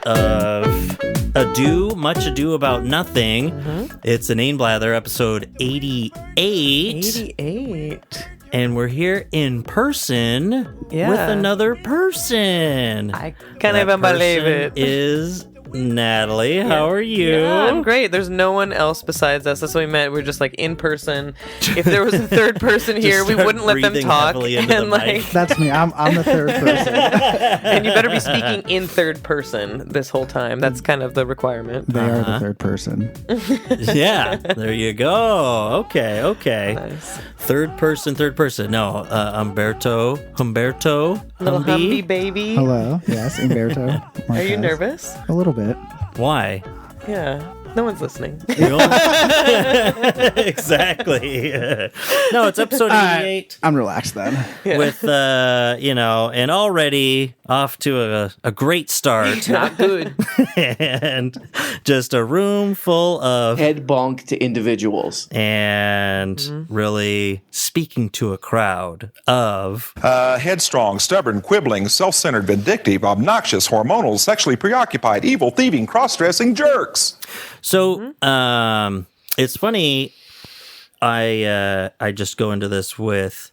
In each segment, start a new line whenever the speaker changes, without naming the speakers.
of Much Ado About Nothing. It's Inane Blather, episode 88.
88.
And we're here in person with another person.
I can't even believe it.
Is Natalie. How are you?
Yeah, I'm great. There's no one else besides us. That's what we meant. We're just like in person. If there was a third person here, we wouldn't let them talk.
And like,
that's me. I'm the third person.
And you better be speaking in third person this whole time. That's kind of the requirement.
They are the third person.
Yeah, there you go. Okay.
Nice.
Third person. No, Humberto,
Little
Humby.
Humby baby.
Hello. Yes, Humberto.
Are you nervous?
A little bit.
Why?
Yeah. No one's listening.
Exactly. No, it's episode 88.
I'm relaxed then.
With, and already off to a great start.
Not good.
And just a room full of
head bonked individuals.
And really speaking to a crowd of
headstrong, stubborn, quibbling, self-centered, vindictive, obnoxious, hormonal, sexually preoccupied, evil, thieving, cross-dressing jerks.
So, it's funny. I just go into this with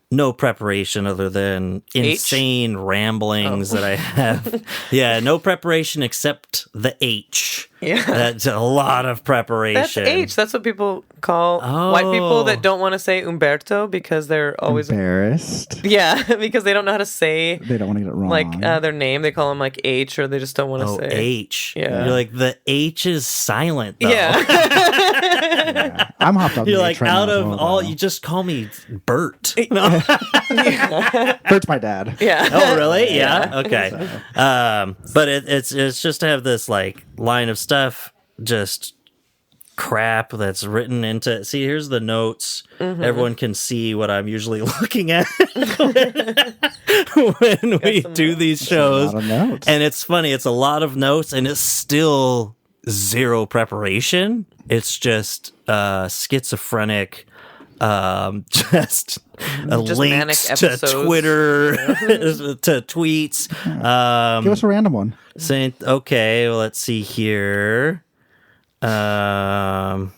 no preparation other than insane ramblings that I have. Yeah, no preparation except the H.
Yeah.
That's a lot of preparation.
That's H. That's what people call white people that don't want to say Humberto because they're always
embarrassed.
Yeah, because they don't know how to say.
They don't want to get it wrong.
Like their name, they call them like H, or they just don't want to say
H.
Yeah,
you're like the H is silent though.
Yeah,
yeah. I'm hopped up.
You're like out of all. You just call me Bert. No.
Bert's my dad.
Yeah.
Oh, really? Yeah. Okay. But it's just to have this like line of stuff, just crap that's written into. See, here's the notes. Everyone can see what I'm usually looking at when we do these shows.
A lot of notes.
And it's funny. It's a lot of notes, and it's still zero preparation. It's just schizophrenic. Just links to Twitter, to tweets.
Give us a random one.
Saying, okay, well, let's see here.
Oh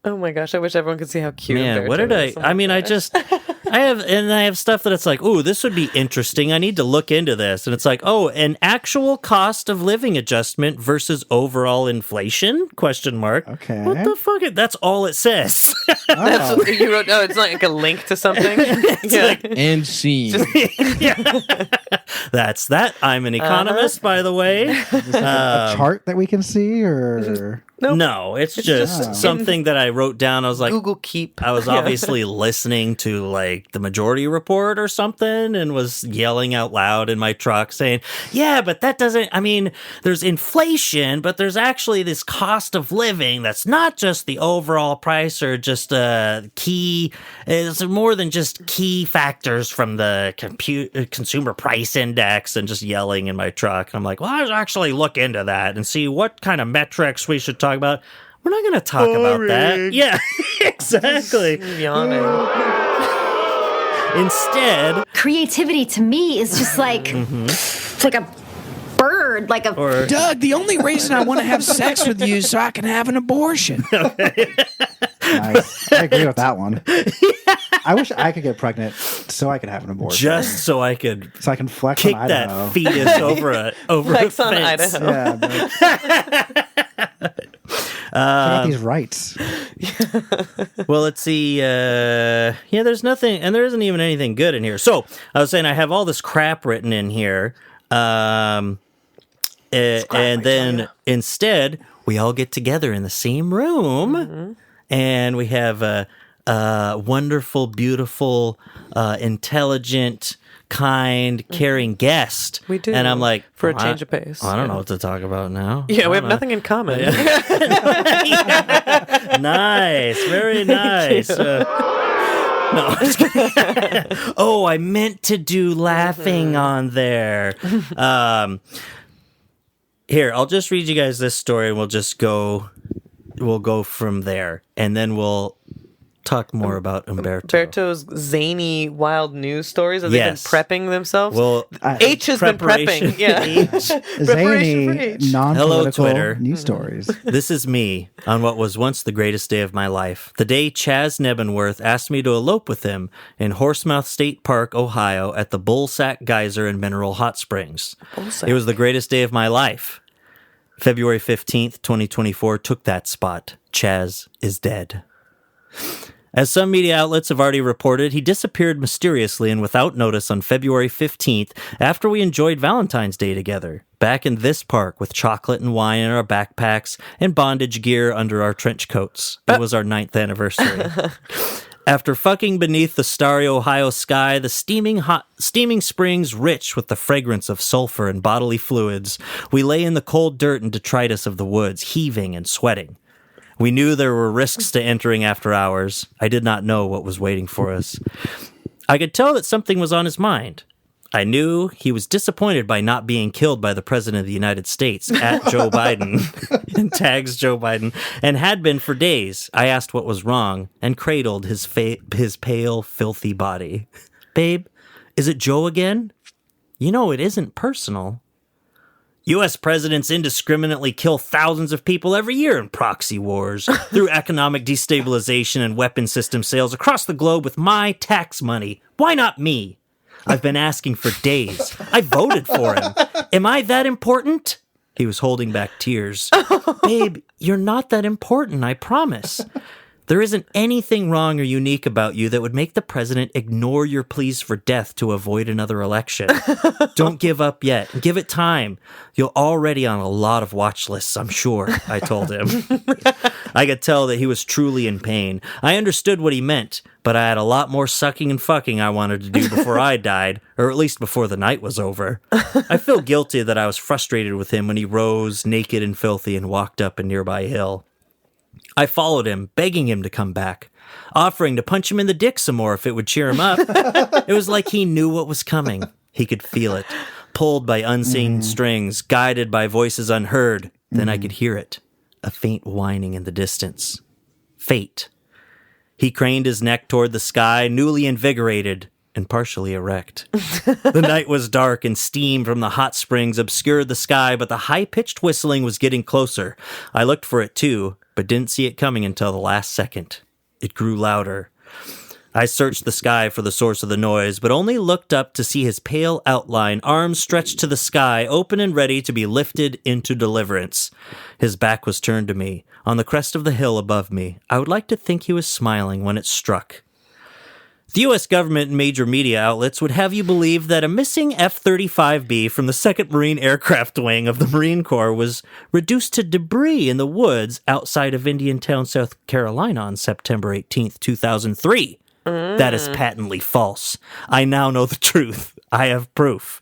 my gosh, I wish everyone could see how cute.
Man, what did I? I mean, I have stuff that it's like, ooh, this would be interesting. I need to look into this, and it's like, oh, an actual cost of living adjustment versus overall inflation? Question mark.
Okay.
What the fuck? That's all it says.
That's what you wrote. Oh, it's like a link to something.
And scene.
That's that. I'm an economist, by the way.
Is this a chart that we can see, or
Nope.
No, it's just something that I wrote down. I was like,
Google Keep.
I was obviously listening to like the Majority Report or something and was yelling out loud in my truck saying, yeah, but that doesn't, I mean, there's inflation, but there's actually this cost of living that's not just the overall price or just key, it's more than just key factors from the consumer price index, and just yelling in my truck. I'm like, well, I'll actually look into that and see what kind of metrics we should talk about. We're not going to talk about that. Yeah, exactly.
Yawning.
Instead,
creativity to me is just like it's like a bird, like a.
Doug, the only reason I want to have sex with you is so I can have an abortion.
Nice. I agree with that one. I wish I could get pregnant so I could have an abortion.
Just so I could
flex
kick
on Idaho.
that fetus over a
Flex
a
on
fence.
Idaho.
Yeah, these rights.
Well, let's see. There's nothing, and there isn't even anything good in here. So I was saying I have all this crap written in here, and then instead we all get together in the same room, and we have a wonderful, beautiful, intelligent, kind, caring guest.
We do.
And I'm like,
for a change of pace.
I don't know what to talk about now.
Yeah, we have nothing in common.
Nice, very nice. No, I'm just kidding. Oh, I meant to do laughing on there. Here, I'll just read you guys this story, and we'll go from there, and then we'll Talk more about Humberto.
Humberto's zany, wild news stories. Have they been prepping themselves?
Well,
H has been prepping. Yeah.
Zany, non-political
Hello, Twitter.
news stories.
This is me on what was once the greatest day of my life. The day Chaz Nebenworth asked me to elope with him in Horsemouth State Park, Ohio, at the Bullsack Geyser and Mineral Hot Springs. It was the greatest day of my life. February 15th, 2024 took that spot. Chaz is dead. As some media outlets have already reported, he disappeared mysteriously and without notice on February 15th after we enjoyed Valentine's Day together, back in this park with chocolate and wine in our backpacks and bondage gear under our trench coats. It was our 9th anniversary. After fucking beneath the starry Ohio sky, the steaming springs rich with the fragrance of sulfur and bodily fluids, we lay in the cold dirt and detritus of the woods, heaving and sweating. We knew there were risks to entering after hours. I did not know what was waiting for us. I could tell that something was on his mind. I knew he was disappointed by not being killed by the President of the United States at Joe Biden and tags Joe Biden and had been for days. I asked what was wrong and cradled his pale, filthy body. Babe, is it Joe again? You know it isn't personal. U.S. presidents indiscriminately kill thousands of people every year in proxy wars through economic destabilization and weapon system sales across the globe with my tax money. Why not me? I've been asking for days. I voted for him. Am I that important? He was holding back tears. Babe, you're not that important, I promise. There isn't anything wrong or unique about you that would make the president ignore your pleas for death to avoid another election. Don't give up yet. Give it time. You're already on a lot of watch lists, I'm sure, I told him. I could tell that he was truly in pain. I understood what he meant, but I had a lot more sucking and fucking I wanted to do before I died, or at least before the night was over. I feel guilty that I was frustrated with him when he rose, naked and filthy, and walked up a nearby hill. I followed him, begging him to come back, offering to punch him in the dick some more if it would cheer him up. It was like he knew what was coming. He could feel it, pulled by unseen strings, guided by voices unheard. Then I could hear it, a faint whining in the distance. Fate. He craned his neck toward the sky, newly invigorated and partially erect. The night was dark and steam from the hot springs obscured the sky, but the high-pitched whistling was getting closer. I looked for it too, but didn't see it coming until the last second. It grew louder. I searched the sky for the source of the noise, but only looked up to see his pale outline, arms stretched to the sky, open and ready to be lifted into deliverance. His back was turned to me, on the crest of the hill above me. I would like to think he was smiling when it struck. The U.S. government and major media outlets would have you believe that a missing F-35B from the 2nd Marine Aircraft Wing of the Marine Corps was reduced to debris in the woods outside of Indiantown, South Carolina on September 18th, 2003. That is patently false. I now know the truth. I have proof.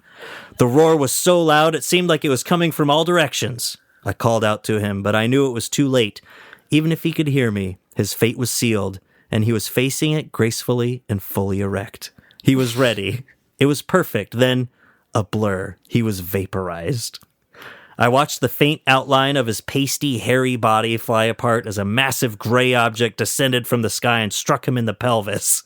The roar was so loud it seemed like it was coming from all directions. I called out to him, but I knew it was too late. Even if he could hear me, his fate was sealed, and he was facing it gracefully and fully erect. He was ready. It was perfect. Then, a blur. He was vaporized. I watched the faint outline of his pasty, hairy body fly apart as a massive gray object descended from the sky and struck him in the pelvis.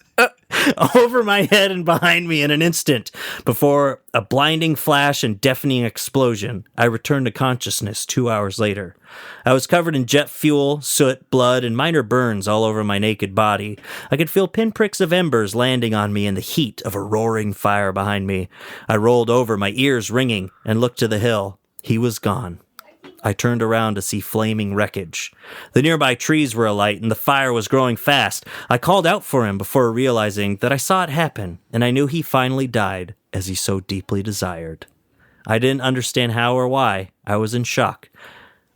Over my head and behind me in an instant. Before a blinding flash and deafening explosion, I returned to consciousness 2 hours later. I was covered in jet fuel, soot, blood, and minor burns all over my naked body. I could feel pinpricks of embers landing on me in the heat of a roaring fire behind me. I rolled over, my ears ringing, and looked to the hill. He was gone. I turned around to see flaming wreckage. The nearby trees were alight, and the fire was growing fast. I called out for him before realizing that I saw it happen, and I knew he finally died, as he so deeply desired. I didn't understand how or why. I was in shock.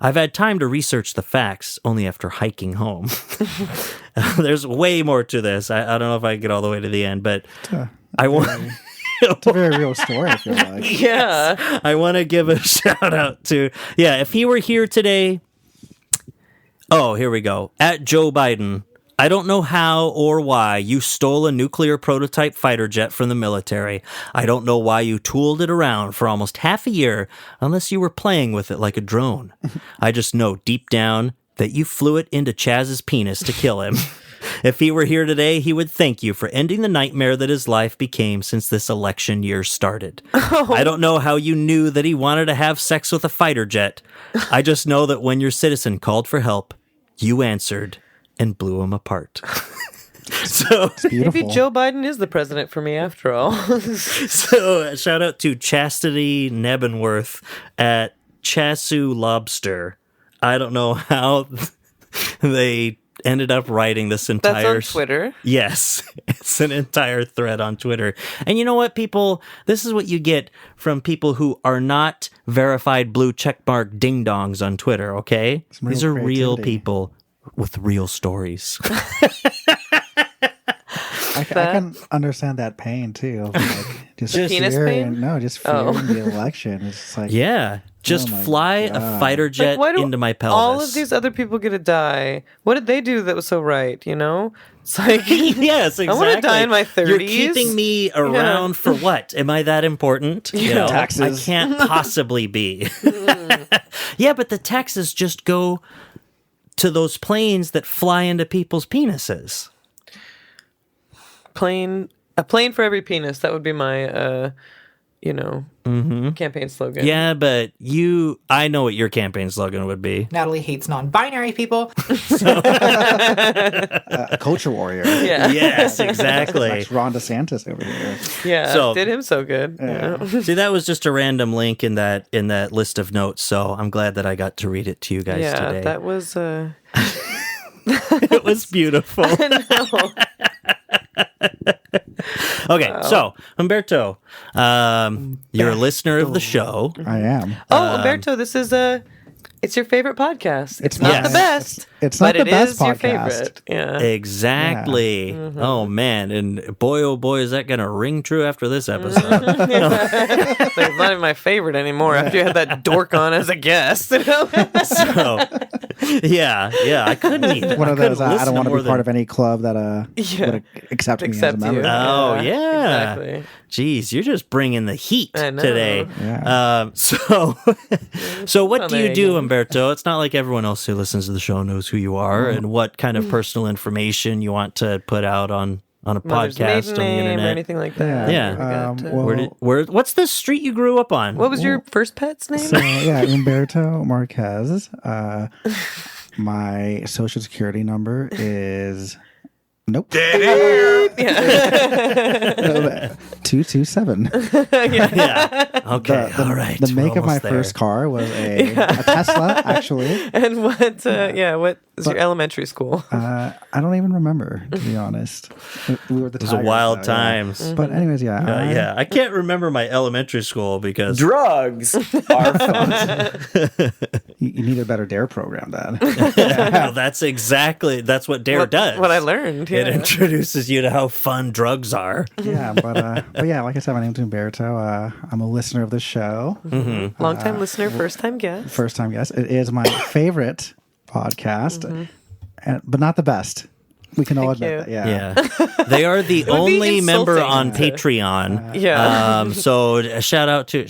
I've had time to research the facts only after hiking home. There's way more to this. I don't know if I can get all the way to the end, but I want...
It's a very real story, I feel like.
Yeah.
I want to give a shout out to, if he were here today. Oh, here we go. At Joe Biden. I don't know how or why you stole a nuclear prototype fighter jet from the military. I don't know why you tooled it around for almost half a year unless you were playing with it like a drone. I just know deep down that you flew it into Chaz's penis to kill him. If he were here today, he would thank you for ending the nightmare that his life became since this election year started. I don't know how you knew that he wanted to have sex with a fighter jet. I just know that when your citizen called for help, you answered and blew him apart. So
maybe Joe Biden is the president for me after all.
So shout out to Chastity Nebenworth at Chasu Lobster. I don't know how they ended up writing this entire...
That's on Twitter.
Yes. It's an entire thread on Twitter. And you know what, people? This is what you get from people who are not verified blue checkmark ding-dongs on Twitter, okay? These are real people with real stories.
I can understand that pain, too. Of like, just
penis pain?
No, just fearing the election. It's just like...
Yeah. Just fly a fighter jet into my pelvis.
All of these other people get to die. What did they do that was so right, you know? It's like...
Yes, exactly.
I want to die in my 30s.
You're keeping me around for what? Am I that important? You know,
taxes.
I can't possibly be. Yeah, but the taxes just go to those planes that fly into people's penises.
A plane for every penis. That would be my... campaign slogan.
Yeah, but I know what your campaign slogan would be.
Natalie hates non-binary people.
A culture warrior.
Yeah.
Yes, exactly.
Like Ron DeSantis over here.
Yeah,
So-
did him so good. Yeah.
See, that was just a random link in that list of notes, so I'm glad that I got to read it to you guys today.
That was...
It was beautiful. Okay, so Humberto, you're a listener of the show.
I am.
Oh, Humberto, this is it's your favorite podcast. It's not
Yes.
the best.
It's not
but
the best
it is your
podcast.
favorite. Yeah.
Exactly.
Yeah.
Oh man, and boy, oh boy, is that gonna ring true after this episode?
It's not even my favorite anymore after you had that dork on as a guest. You know?
So, yeah, I couldn't even.
One of those, I don't want to be part
of.
of any club that would accept me as a
Accept
member.
you.
Oh yeah,
Exactly.
Jeez, you're just bringing the heat
I know.
today.
Yeah.
So what do
there
you
you
do,
go.
Humberto? It's not like everyone else who listens to the show knows who you are and what kind of personal information you want to put out on a
Mother's
podcast
maiden
on the
name
internet.
or anything like that.
Yeah.
Well,
What's the street you grew up on?
What was your first pet's name?
so, Humberto Marquez. My social security number is... Nope. 227.
Yeah. Okay. All right.
The make
we're
of my
almost there.
first car was a Tesla, actually.
And what? What is your elementary school?
I don't even remember, to be honest. We were the
It was a
Tigers,
wild
though,
times.
Yeah. But anyways,
I can't remember my elementary school because
Drugs are fun.
You need a better DARE program, then.
well, that's what Dare does.
What I learned.
It
Yeah.
introduces you to how fun drugs are.
Yeah, but yeah, like I said, my name's Humberto. I'm a listener of the show.
Long time listener, first time guest.
First time guest. It is my favorite podcast, but not the best. We can all admit
you.
that.
Yeah. They are the
would be
only member on
insulting
Patreon.
Yeah.
So a shout out to you're a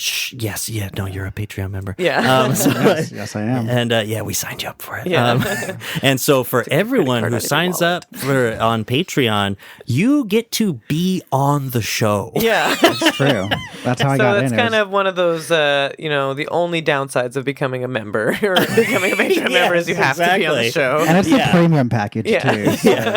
Patreon member.
Yeah.
Yes, I am.
And we signed you up for it.
Yeah.
And so for everyone
card
who
out of your
signs
wallet.
up on Patreon, you get to be on the show.
Yeah.
It's true. That's how I
So
got
that's
in.
kind of one of those, the only downsides of becoming a member or becoming a Patreon member is you have to be on the
exactly.
show.
and it's
Yeah.
the premium package
Yeah.
too. So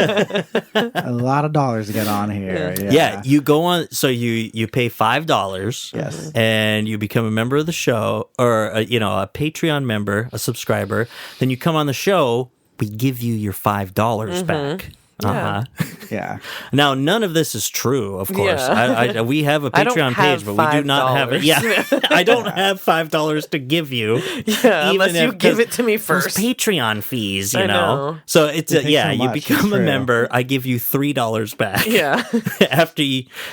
a lot of dollars to get on here.
Yeah, you go on. So you pay $5.
Yes.
and you become a member of the show, or a Patreon member, a subscriber. Then you come on the show. We give you your $5 back.
Yeah.
Yeah.
Now, none of this is true, of course.
Yeah.
We have a
I don't
Patreon
have
page, but we do not have it.
$5.
Yeah, I don't have $5 to give you.
Yeah, unless you give it to me
Those
first.
Patreon fees, you
I know.
So it's
It takes so
you
much,
become
it's
a
true.
member. I give you $3 back.
Yeah.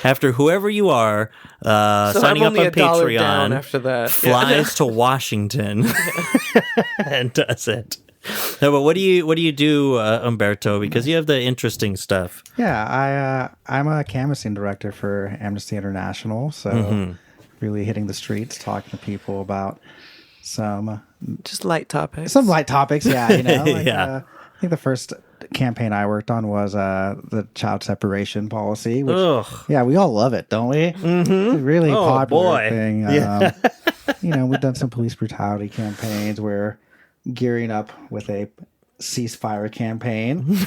after whoever you are signing
I'm
up
only
on
$1 down
Patreon
after that.
flies to Washington and does it. No, but what do you do, Humberto? Because you have the interesting stuff.
Yeah, I'm a canvassing director for Amnesty International, so really hitting the streets, talking to people about some
Just light topics.
light topics. Yeah, like,
Yeah.
I think the first campaign I worked on was the child separation policy. Which,
Ugh.
yeah, we all love it, don't we? Mm-hmm. It's a really popular thing.
Yeah.
We've done some police brutality campaigns. We're gearing up with a ceasefire campaign.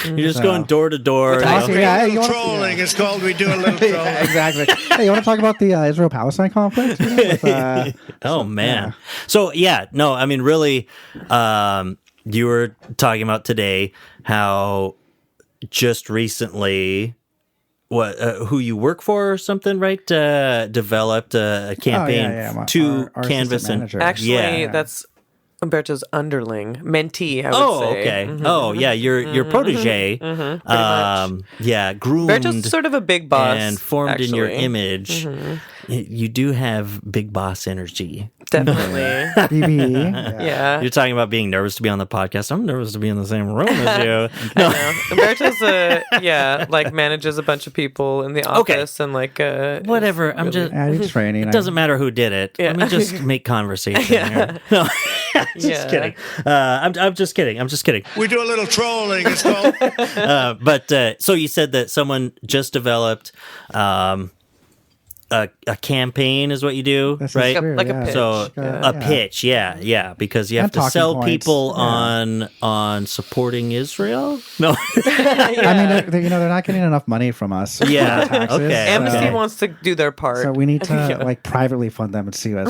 You're just going door to door.
Trolling. It's called we do a little trolling.
Yeah, exactly. Hey, you want to talk about the Israel-Palestine conflict?
Man. So, no, I mean, really, you were talking about today how just recently, who you work for or something, right? Developed a campaign to
our
canvass and
actually, that's Humberto's underling, mentee, I would say.
Okay. Mm-hmm. Oh, yeah, your protege.
Groomed.
Humberto's
sort of a big boss.
And formed in your image. Mm-hmm. You do have big boss energy.
Definitely.
BB.
Yeah.
You're talking about being nervous to be on the podcast. I'm nervous to be in the same room as you.
No. Humberto's manages a bunch of people in the office and
whatever. I'm just
training.
It doesn't matter who did it.
Yeah.
Let me just make conversation here. No. Just kidding. I'm just kidding. I'm just kidding.
We do a little trolling. It's called.
So you said that someone just developed a campaign is what you do, right?
True,
a pitch.
So a pitch, because you have to sell points. People on supporting Israel. No,
I mean, they're not getting enough money from us.
Yeah,
taxes,
okay.
Amnesty wants to do their part,
so we need to privately fund them and see as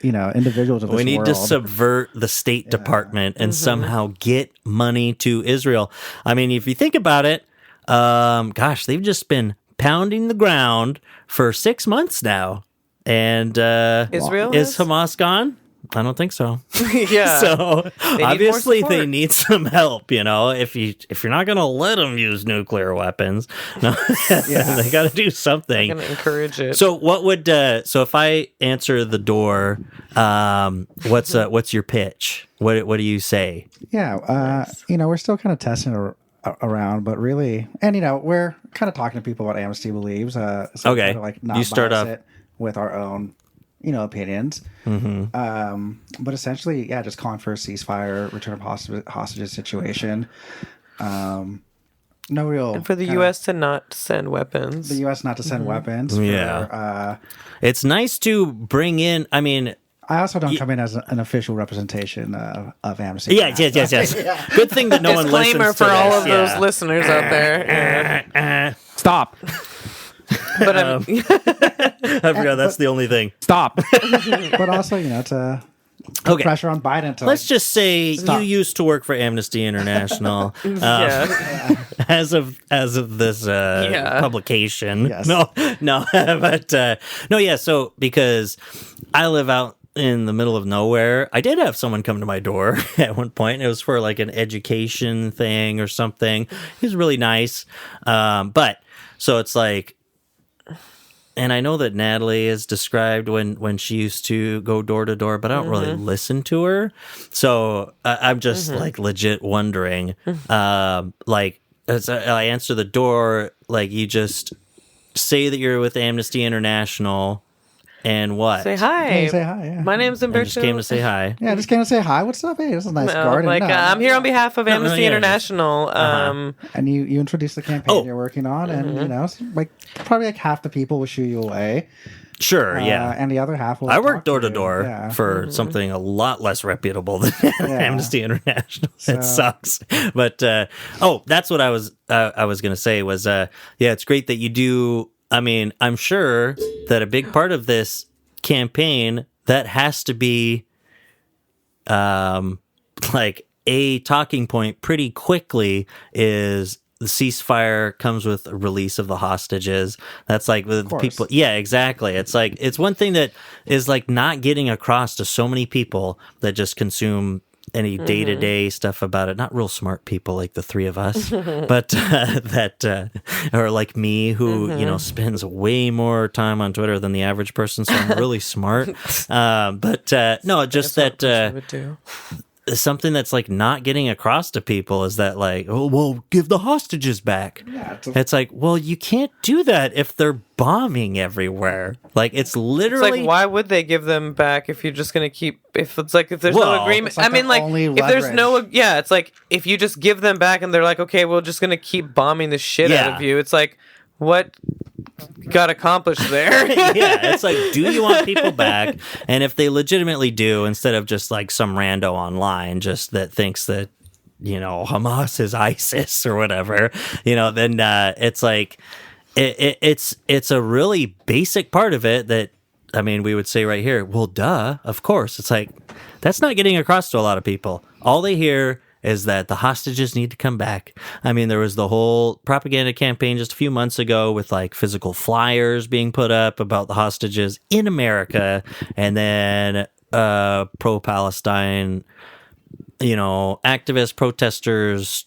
individuals of this
we need
world.
to subvert the State Department and somehow get money to Israel. I mean, if you think about it, they've just been pounding the ground for 6 months now. And
Israel
is Hamas gone? I don't think so.
Yeah.
So obviously they need some help, if you're not going to let them use nuclear weapons, they got to do something.
I'm going to encourage it.
So what would so if I answer the door, what's your pitch? What do you say?
Yeah, we're still kind of testing around, but really, and we're kind of talking to people about Amnesty believes. So
okay,
kind of not
you start
bias
off
it with our own, opinions.
Mm-hmm.
But essentially, just calling for a ceasefire, return of hostages situation. No real.
And for the U.S. to not send weapons.
The U.S. not to send weapons.
It's nice to bring in. I mean.
I also don't come in as an official representation of Amnesty.
Yes. Good thing that no one listens to
Disclaimer for all of
this.
those listeners out there.
Stop.
But
I forgot that's the only thing.
Stop. But also, to put pressure on Biden to.
Let's just say you used to work for Amnesty International. As of this publication.
Yes.
No, but no. So because I live out in the middle of nowhere, I did have someone come to my door at one point. It was for like an education thing or something. He was really nice. But so it's like, and I know that Natalie is described when she used to go door to door, but I don't really listen to her. So I'm just like legit wondering, as I answer the door, like you just say that you're with Amnesty International. And what?
Say hi.
Hey, say hi. Yeah.
My name's Humberto.
I just came to say hi.
Yeah, I just came to say hi. What's up? Hey, this is a nice garden.
I'm here on behalf of Amnesty International.
And you introduced the campaign you're working on, and probably half the people will shoo you away.
Sure, yeah.
And the other half will.
I work door to door for something a lot less reputable than Amnesty International. It sucks, but that's what I was going to say was it's great that you do. I mean, I'm sure that a big part of this campaign that has to be like a talking point pretty quickly is the ceasefire comes with a release of the hostages. That's like with people. Yeah, exactly. It's like, it's one thing that is like not getting across to so many people that just consume any day-to-day stuff about it. Not real smart people like the three of us, but that or like me who spends way more time on Twitter than the average person, so I'm really smart. But no, just that something that's like not getting across to people is that like, oh, well, give the hostages back.
Yeah,
it's like, well, you can't do that if they're bombing everywhere. Like, it's literally.
It's like, why would they give them back if you're just going to keep, if it's like, if there's no agreement?
Like,
I mean, like, if there's no, it's like, if you just give them back and they're like, okay, we're just going to keep bombing the shit out of you. It's like, what got accomplished there?
Yeah, it's like, do you want people back? And if they legitimately do, instead of just like some rando online just that thinks that, you know, Hamas is ISIS or whatever, you know, then it's like it's a really basic part of it that, I mean, we would say right here, well, duh, of course. It's like, that's not getting across to a lot of people. All they hear is that the hostages need to come back. I mean, there was the whole propaganda campaign just a few months ago with like physical flyers being put up about the hostages in America, and then pro-Palestine, you know, activists, protesters,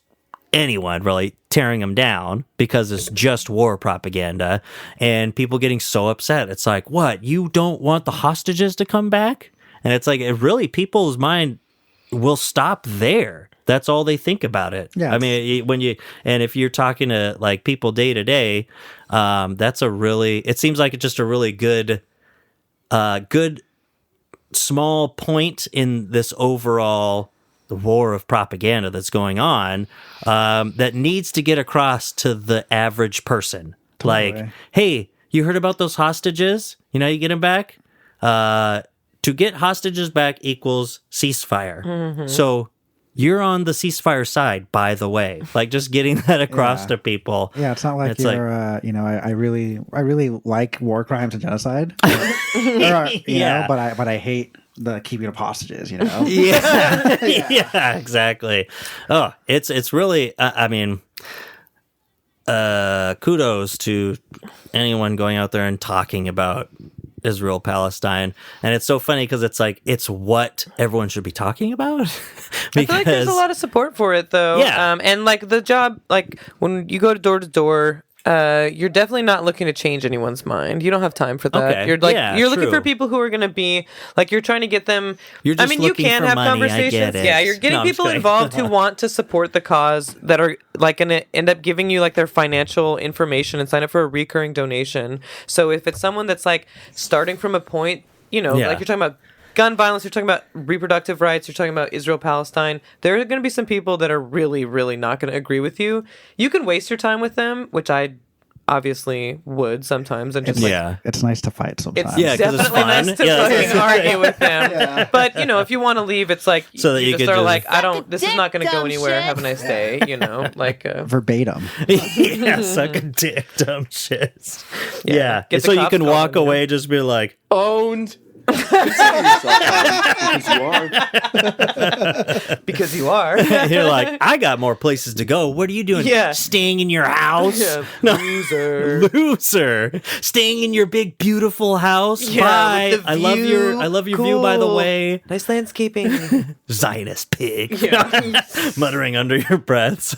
anyone really tearing them down because it's just war propaganda, and people getting so upset. It's like, what? You don't want the hostages to come back? And it's like, it really, people's mind will stop there. That's all they think about it.
Yeah.
I mean, and if you're talking to like people day to day, that's a really, it seems like it's just a really good small point in this overall the war of propaganda that's going on, that needs to get across to the average person.
Totally.
Like, hey, you heard about those hostages? You know, you get them back? To get hostages back equals ceasefire. Mm-hmm. So you're on the ceasefire side, by the way. Like, just getting that across to people.
Yeah, it's not like you're, you know, I really like war crimes and genocide. You know, but I hate the keeping of hostages, you know?
Yeah, exactly. Oh, it's really, I mean, kudos to anyone going out there and talking about Israel, Palestine. And it's so funny because it's like, it's what everyone should be talking about.
I feel like there's a lot of support for it, though.
Yeah.
And like the job, like when you go door to door, you're definitely not looking to change anyone's mind. You don't have time for that.
Okay.
You're like,
Yeah,
you're looking
true.
for people who are going to be like, you're trying to get them.
You're just
I mean, you
looking
can
for
have
money, I
conversations.
get it.
Yeah, you're getting
No, I'm just
people
kidding.
involved who want to support the cause, that are like going to end up giving you like their financial information and sign up for a recurring donation. So if it's someone that's like starting from a point, you know, like you're talking about gun violence, you're talking about reproductive rights, you're talking about Israel, Palestine, there are going to be some people that are really, really not going to agree with you. You can waste your time with them, which I obviously would sometimes, and just
it's nice to fight sometimes.
it's definitely nice to fucking argue with them. But you know, if you want to leave, it's like
so that
you
you
just
could
are
just
like, I don't. This is not going to go anywhere.
shit.
Have a nice day. You know, like
Verbatim.
Yeah, suck a dick, dumb shit. Yeah.
Get the
So you
cops
can walk
calling,
away, just be like,
Owned. Consider yourself because you are.
because you are.
you're like, I got more places to go. What are you doing?
Yeah.
Staying in your house?
Yeah,
No.
loser.
Staying in your big, beautiful house?
Yeah,
Bye.
with the
I love your view, by the
Cool.
way.
Nice landscaping.
Zionist pig.
Yeah.
Muttering under your breaths.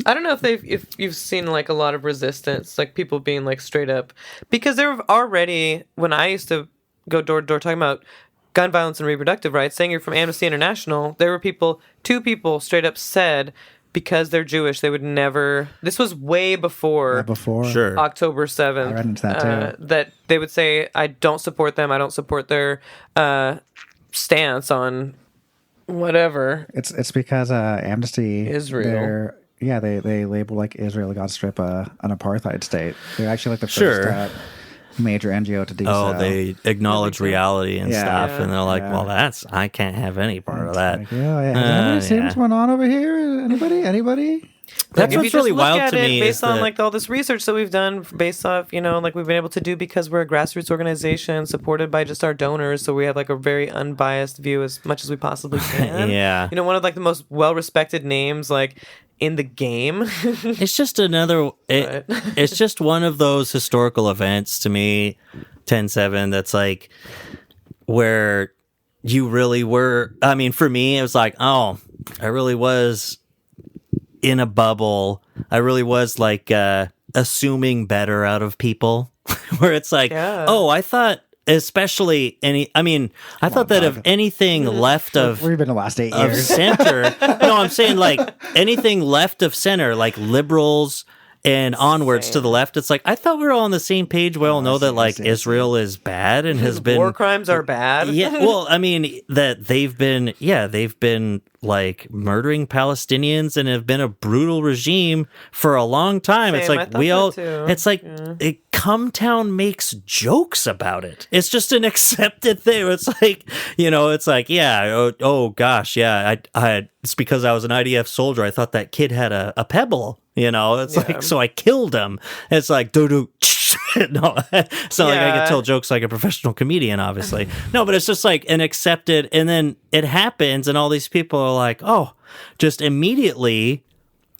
I don't know if you've seen like a lot of resistance, like people being like straight up, because there were already, when I used to go door to door talking about gun violence and reproductive rights, saying you're from Amnesty International, there were two people straight up said because they're Jewish, they would never, this was way before
Sure.
October 7th.
I read into that too.
That they would say, I don't support them, I don't support their stance on whatever.
It's because Amnesty
Israel.
They label like Israel God's Strip an apartheid state. They're actually like the
Sure.
first major NGO to do so.
Oh, they acknowledge reality and
Yeah.
stuff, and they're like,
Yeah.
well, I can't have any part of that.
Like, has anybody seen what's going on over here? Anybody?
That's
Like, if
what's
you just
really
look
wild
at
to
it
me
based
is
on
that,
like all this research that we've done based off, you know, like we've been able to do because we're a grassroots organization supported by just our donors, so we have like a very unbiased view as much as we possibly can.
Yeah.
You know, one of like the most well-respected names like in the game.
it's just it's just one of those historical events to me, 10-7, that's like where you really were, I mean, for me, it was like, oh, I really was in a bubble. I really was like assuming better out of people where it's like, oh, I thought especially I thought that if anything left of
We've been the last 8
of
years.
center, no, I'm saying like anything left of center, like liberals and onwards to the left, it's like I thought we were all on the same page. We all know that like Israel is bad and has been
War crimes are bad.
Yeah, well, I mean that they've been like murdering Palestinians and have been a brutal regime for a long time. It's
Same,
like
I thought that too.
it's like Cumtown makes jokes about it. It's just an accepted thing. It's like, it's like, yeah, oh gosh, yeah, I it's because I was an IDF soldier. I thought that kid had a pebble. It's like, so I killed him. It's like, no, it's not like I can tell jokes like a professional comedian, obviously. No, but it's just like an accepted, and then it happens, and all these people are like, oh, just immediately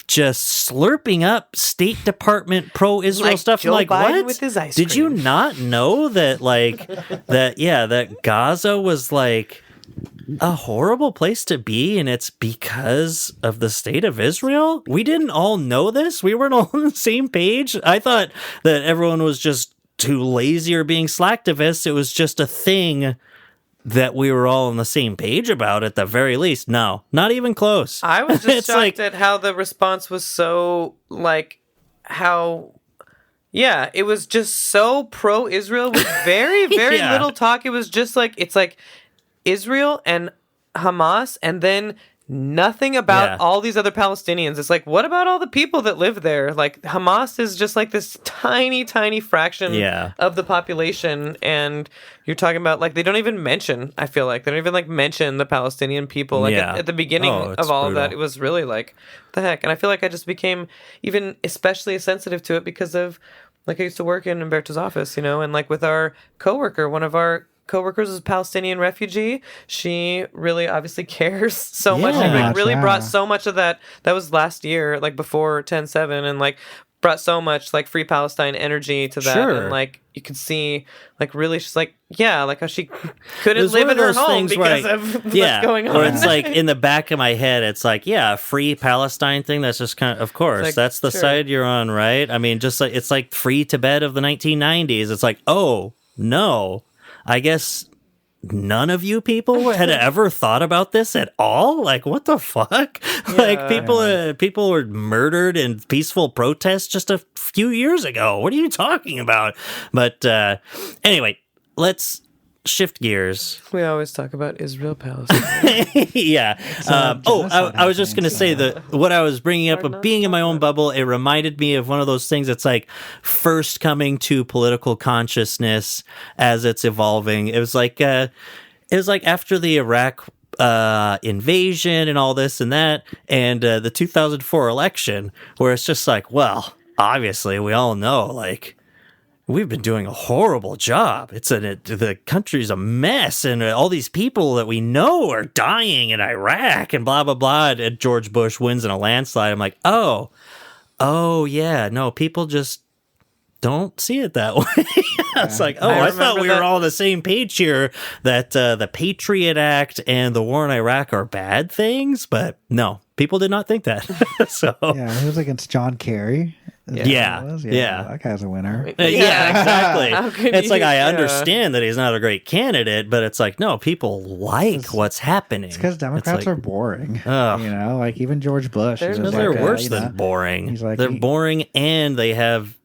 just slurping up State Department pro-Israel
Like
stuff.
Joe
I'm like,
Biden
what?
with his ice
Did you
cream.
not know that, like, that Gaza was like a horrible place to be, and it's because of the state of Israel? We didn't all know this? We weren't all on the same page? I thought that everyone was just too lazy or being slacktivists. It was just a thing that we were all on the same page about at the very least. No, not even close.
I was just
It's
shocked
like-
at how the response was so, like, it was just so pro-Israel with very, very
Yeah.
little talk. It was just like, it's like Israel and Hamas, and then nothing about all these other Palestinians. It's like, what about all the people that live there? Like, Hamas is just like this tiny, tiny fraction of the population, and you're talking about, like, they don't even mention, I feel like, they don't even, like, mention the Palestinian people. Like, at the beginning
it's
of all of that,
brutal.
it was really like, what the heck? And I feel like I just became even especially sensitive to it because of, like, I used to work in Humberto's office, and, like, with our coworker, one of our coworkers is a Palestinian refugee. She really obviously cares so much. She
Yeah.
really brought so much of that. That was last year, like before 10/7, and like brought so much like Free Palestine energy to that.
Sure.
And like you could see, like really, she's like, like how she couldn't
It's
live
one
in
of
her
those
home
things where
because of what's going on.
Or it's like in the back of my head, it's like, Free Palestine thing. That's just kind of course,
like,
that's the
sure.
side you're on, right? I mean, just like it's like Free Tibet of the 1990s. It's like, oh no, I guess none of you people had ever thought about this at all. Like, what the fuck? Like people were murdered in peaceful protests just a few years ago. What are you talking about? But anyway, let's shift gears.
We always talk about Israel, Palestine.
I was just going to say that what I was bringing up of being in my own bubble, it reminded me of one of those things that's like first coming to political consciousness as it's evolving. It was like after the Iraq invasion and all this and that, and the 2004 election, where it's just like, well, obviously we all know, like, we've been doing a horrible job. The country's a mess, and all these people that we know are dying in Iraq, and blah blah blah. And George Bush wins in a landslide. I'm like, oh yeah, no, people just don't see it that way. It's like, I thought we were all on the same page here, that the Patriot Act and the war in Iraq are bad things, but no, people did not think that. So
it was against John Kerry.
Yeah.
That guy's a winner.
Exactly. It's like, I understand that he's not a great candidate, but it's like, no, people like what's happening.
It's because Democrats are boring.
Ugh.
Like even George Bush.
They're
Worse than boring.
He's like,
they're boring, and they have.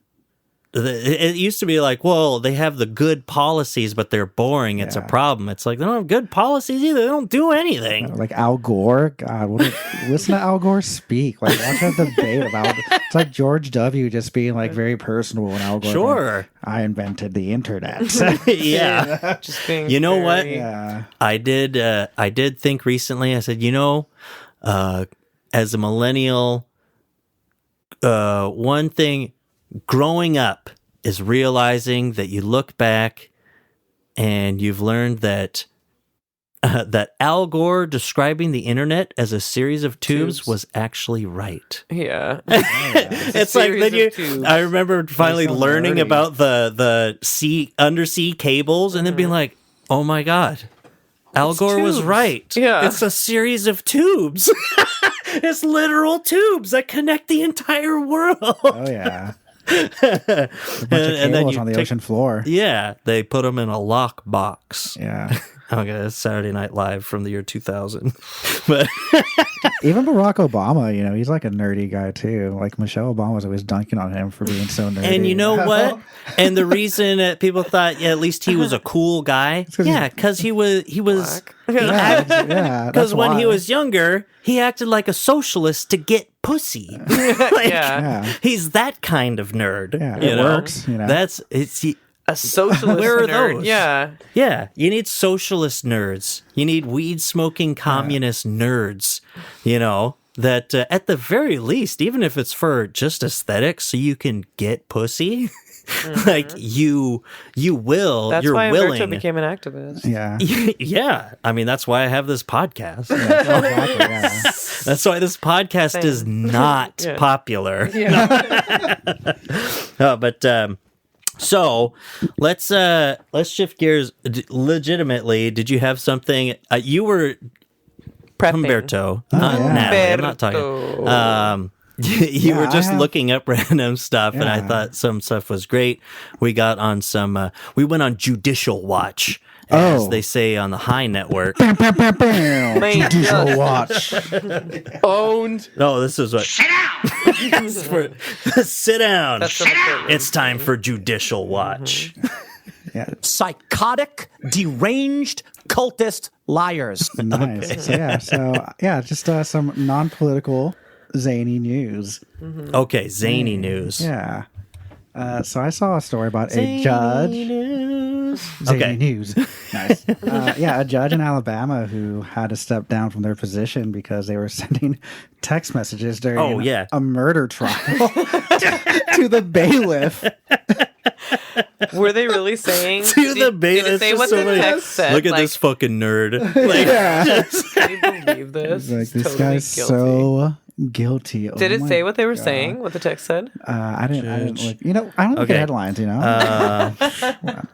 It used to be like, well, they have the good policies, but they're boring. It's a problem. It's like, they don't have good policies either. They don't do anything.
Like Al Gore. God, listen to Al Gore speak. Like, watch that debate about. It's like George W. just being like very personal, and Al Gore.
Sure.
Like, I invented the internet.
Yeah.
Just being
You know what?
Yeah.
I did think recently, I said, as a millennial, one thing growing up is realizing that you look back and you've learned that that Al Gore describing the internet as a series of tubes was actually right.
Yeah.
It's like then I remember finally learning about the undersea cables, and then being like, oh my God, Al Gore was right.
Yeah.
It's a series of tubes. It's literal tubes that connect the entire world.
Oh yeah. And then on the ocean floor.
Yeah, they put them in a lock box.
Yeah.
Okay, that's Saturday Night Live from the year 2000. But
even Barack Obama, he's like a nerdy guy too. Like Michelle Obama was always dunking on him for being so nerdy.
And you know what? And the reason that people thought, at least he was a cool guy. Yeah, because he was. Because when he was younger, he acted like a socialist to get pussy. He's that kind of nerd.
Yeah, it works.
A socialist
Where are
nerd.
those?
Yeah.
Yeah, you need socialist nerds. You need weed-smoking communist nerds, that at the very least, even if it's for just aesthetics, so you can get pussy, like you will,
that's
you're
why
willing.
Humberto became an activist.
Yeah.
Yeah. I mean, that's why I have this podcast.
Exactly, yeah.
That's why this podcast is not popular.
Yeah.
So let's shift gears. Legitimately, did you have something? You were
Prepping.
Humberto, Natalie. I'm not talking. You were just looking up random stuff, and I thought some stuff was great. We got on some. We went on Judicial Watch, as they say on the High Network.
Judicial Watch.
Owned.
No, this is what. Sit down. Sit down. It's time for Judicial Watch.
Yeah.
Psychotic, deranged, cultist liars.
Nice. Just some non-political zany news.
Okay, zany news.
Yeah. So I saw a story about a judge. Zany news. Nice. A judge in Alabama who had to step down from their position because they were sending text messages during a murder trial to the bailiff.
Were they really saying
to the bailiff?
Did it say what the text said?
Look at this fucking nerd.
Can you believe this?
Like, this guy's so guilty.
Did it say what they were saying? What the text said?
I didn't look. I don't look at headlines.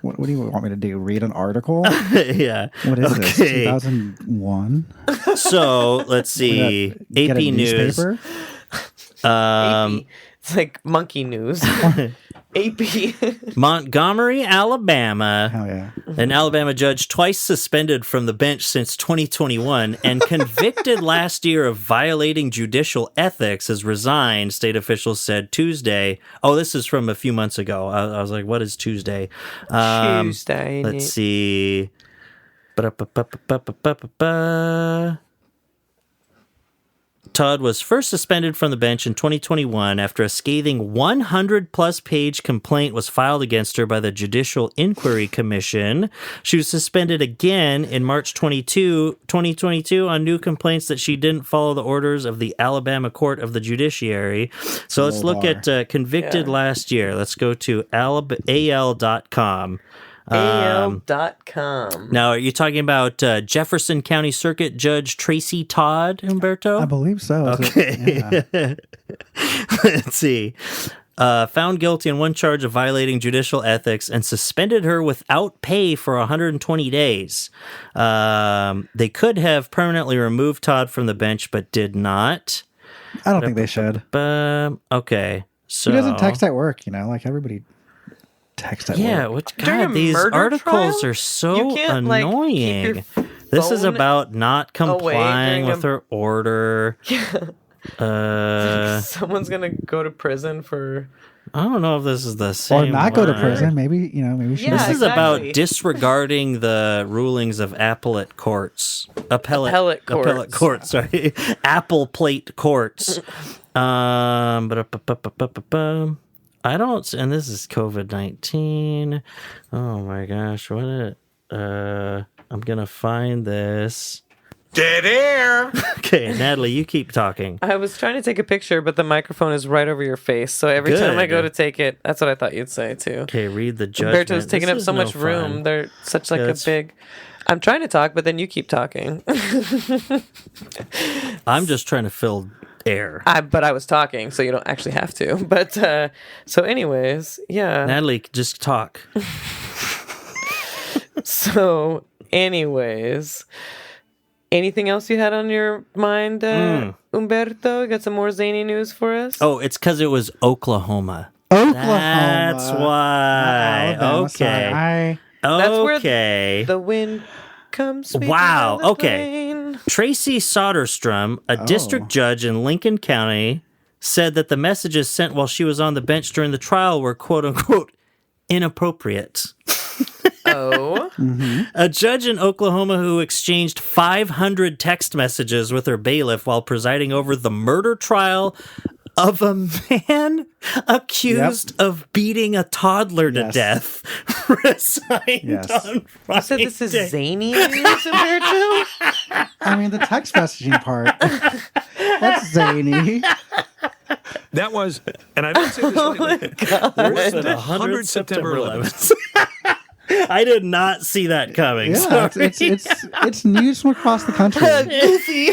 What do you want me to do? Read an article?
Yeah.
What is this? 2001.
So let's see. AP News.
AP. It's like monkey news. AP.
Montgomery, Alabama.
Oh, yeah.
An Alabama judge twice suspended from the bench since 2021 and convicted last year of violating judicial ethics has resigned, state officials said Tuesday. Oh, this is from a few months ago. I was like, what is Tuesday?
Tuesday.
Let's see. Todd was first suspended from the bench in 2021 after a scathing 100-plus page complaint was filed against her by the Judicial Inquiry Commission. She was suspended again in March 2022 on new complaints that she didn't follow the orders of the Alabama Court of the Judiciary. So let's look at convicted last year. Let's go to al.com.
AL.com.
Now, are you talking about Jefferson County Circuit Judge Tracy Todd, Humberto?
I believe so.
Okay. Let's see. Found guilty on one charge of violating judicial ethics and suspended her without pay for 120 days. They could have permanently removed Todd from the bench, but did not.
I don't think they should.
Okay. So
he doesn't text at work, like everybody text at work.
These articles are so annoying. This is about not complying with her order.
Someone's gonna go to prison for.
I don't know if this is the same.
Or not go to prison. Maybe she.
This is about disregarding the rulings of appellate courts. Appellate courts. Sorry, apple plate courts. I don't, and this is COVID-19. Oh my gosh, I'm gonna find this.
Dead air.
Okay, Natalie, you keep talking.
I was trying to take a picture, but the microphone is right over your face. So every time I go to take it, that's what I thought you'd say too.
Okay, read the judgment.
Humberto's taking up so much room. They're such like a big. I'm trying to talk, but then you keep talking.
I'm just trying to fill air.
But I was talking, so you don't actually have to. But so anyways, yeah.
Natalie, just talk.
So anyways, anything else you had on your mind, Humberto? You got some more zany news for us?
Oh, it's because it was Oklahoma.
Oklahoma.
That's
Not
why.
Alabama.
Okay.
Sorry.
That's
Okay.
where the wind comes. sweeping
Wow,
down the
okay.
plain.
Tracy Soderstrom, a district judge in Lincoln County, said that the messages sent while she was on the bench during the trial were quote unquote inappropriate.
Oh.
A judge in Oklahoma who exchanged 500 text messages with her bailiff while presiding over the murder trial of a man accused of beating a toddler to death resigned on Friday.
You said this is Zany news, Humberto?
I mean, the text messaging part. That's zany.
That was, and I don't say this lightly,
Worse than
100 September 11th.
I did not see that coming.
Yeah,
Sorry.
it's news from across the country.
Goofy.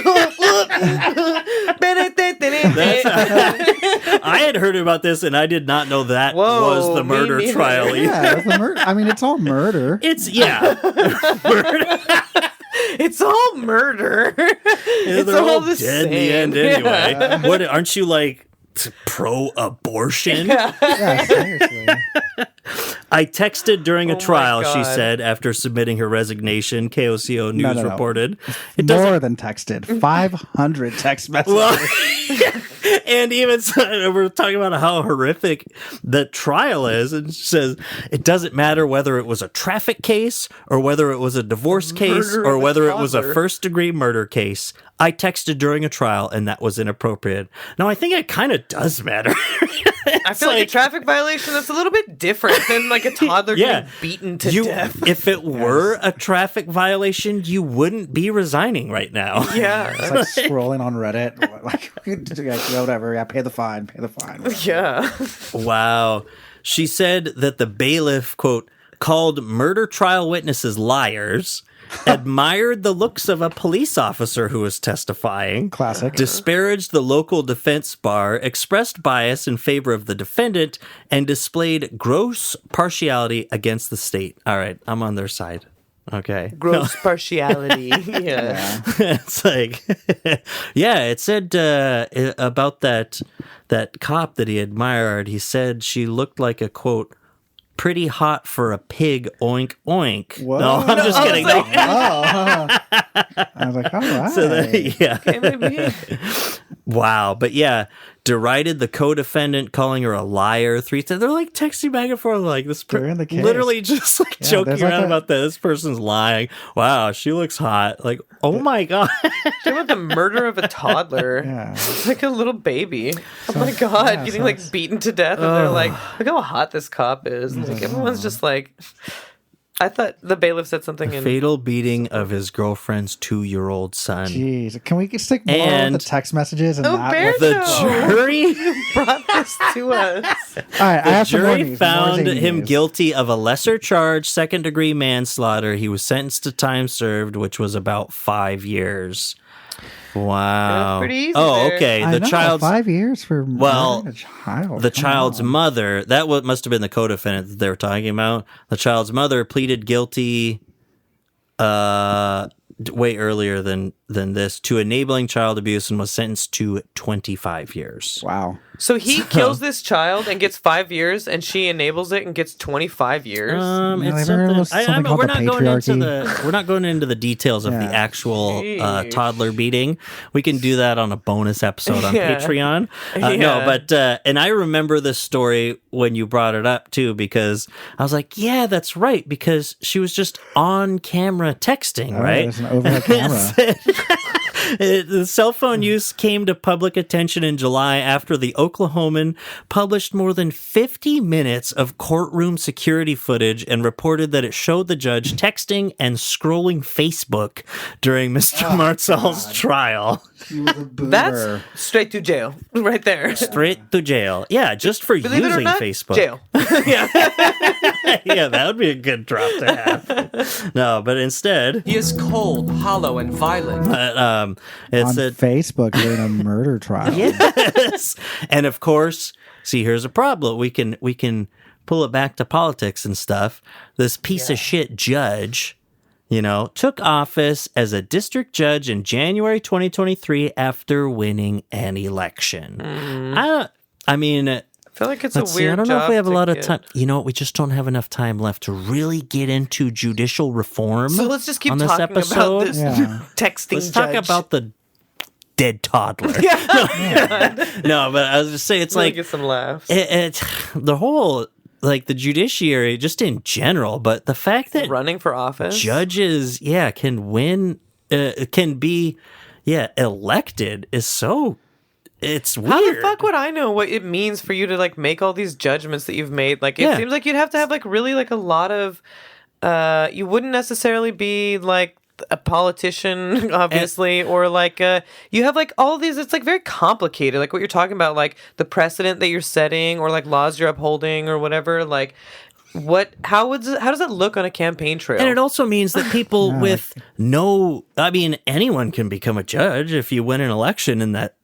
I had heard about this, and I did not know that was the
me
murder
neither.
trial. Either.
Yeah, it's the murder. I mean, it's all murder.
It's
It's all murder. It's
they're all
the
dead in the
same.
end anyway. What aren't you like pro-abortion?
Yeah, seriously.
I texted during a
my
trial, she
God.
said, after submitting her resignation. KOCO News
No.
reported.
More than texted. 500 text messages.
Well, and even so, we're talking about how horrific the trial is. And she says it doesn't matter whether it was a traffic case or whether it was a divorce case
Murder
or
of a
whether it was a
toddler.
first-degree murder case. I texted during a trial, and that was inappropriate. Now, I think it kind of does matter.
I feel like a traffic violation that's a little bit different than like a toddler getting beaten to death.
If it were a traffic violation, you wouldn't be resigning right now.
Yeah.
It's like scrolling on Reddit. Like, whatever. Yeah, pay the fine. Pay the fine.
Yeah.
Wow. She said that the bailiff, quote, called murder trial witnesses liars, admired the looks of a police officer who was testifying,
Classic.
disparaged the local defense bar, expressed bias in favor of the defendant, and displayed gross partiality against the state. All right, I'm on their side. Okay.
Gross partiality. Yeah.
It's like, yeah, it said about that cop that he admired. He said she looked like a, quote, pretty hot for a pig, oink, oink.
Whoa.
No, I'm just kidding.
Oh, I was like, all right.
So yeah.
Okay, maybe.
Wow. But yeah, derided the co-defendant, calling her a liar 3 times. They're like texting back and forth like this.
They're in the case.
Literally just like joking
there's like
around
a-
about that. This person's lying. Wow, she looks hot. Like, oh my God.
Talking about the murder of a toddler.
Yeah.
It's like a little baby. Oh my God.
yeah,
Getting
so
like
it's-
beaten to death. And they're like, look how hot this cop is. And like everyone's just like, I thought the bailiff said something in.
Fatal beating of his girlfriend's 2-year-old son.
Jeez. Can we stick more with
And-
the text messages and not with
The
Humberto.
jury
Brought this to us.
All right, I have some more
jury
news,
found
more zany
him
news.
guilty of a lesser charge, second-degree manslaughter. He was sentenced to time served, which was about 5 years. Wow.
That's pretty easy
Oh,
there.
okay.
I
The
know,
child's
5 years for
Well,
murdering a child.
the
Come
child's
on.
mother. That must have been the co-defendant that they were talking about. The child's mother pleaded guilty. Way earlier than this to enabling child abuse and was sentenced to 25 years.
Wow.
So he kills this child and gets 5 years, and she enables it and gets 25 years.
It's
there
something.
was something called
we're
the
not going into
patriarchy.
we're not going into the details of the
Yeah.
actual
Jeez.
toddler beating. We can do that on a bonus episode on
Yeah.
Patreon.
Yeah.
No, but and I remember this story when you brought it up too, because I was like, yeah, that's right, because she was just on camera texting,
Oh,
right?
there's an overhead camera.
The cell phone use came to public attention in July after the Oklahoman published more than 50 minutes of courtroom security footage and reported that it showed the judge texting and scrolling Facebook during Mr. Marcel's trial.
He was a boomer.
That's straight to jail, right there.
Straight to jail. Yeah, just for
Believe it or
using
not,
Facebook.
jail.
Yeah, that would be a good drop to have. No, but instead,
He is cold, hollow, and violent.
it's
on
a
Facebook during a murder trial.
Yes. And of course, see, here's a problem. We can pull it back to politics and stuff. This piece of shit judge, took office as a district judge in January 2023 after winning an election. I mean,
I feel like it's
Let's
a
see,
weird
I don't know if we
job
have a
to
lot of
get.
time. You know what? We just don't have enough time left to really get into judicial reform.
So let's just keep
on this
talking
episode.
about this texting
Let's
judge.
talk about the dead toddler. No, but I was just saying, it's
Really
like
get some laughs.
it's the whole, like, the judiciary, just in general, but the fact that
Running for office.
judges, can win, can be, elected is so. It's weird.
How the fuck would I know what it means for you to like make all these judgments that you've made? Like, it seems like you'd have to have like really like a lot of. You wouldn't necessarily be like a politician, obviously, or like you have like all these. It's like very complicated. Like what you're talking about, like the precedent that you're setting, or like laws you're upholding, or whatever. Like. How does that look on a campaign trail?
And it also means that people anyone can become a judge if you win an election in that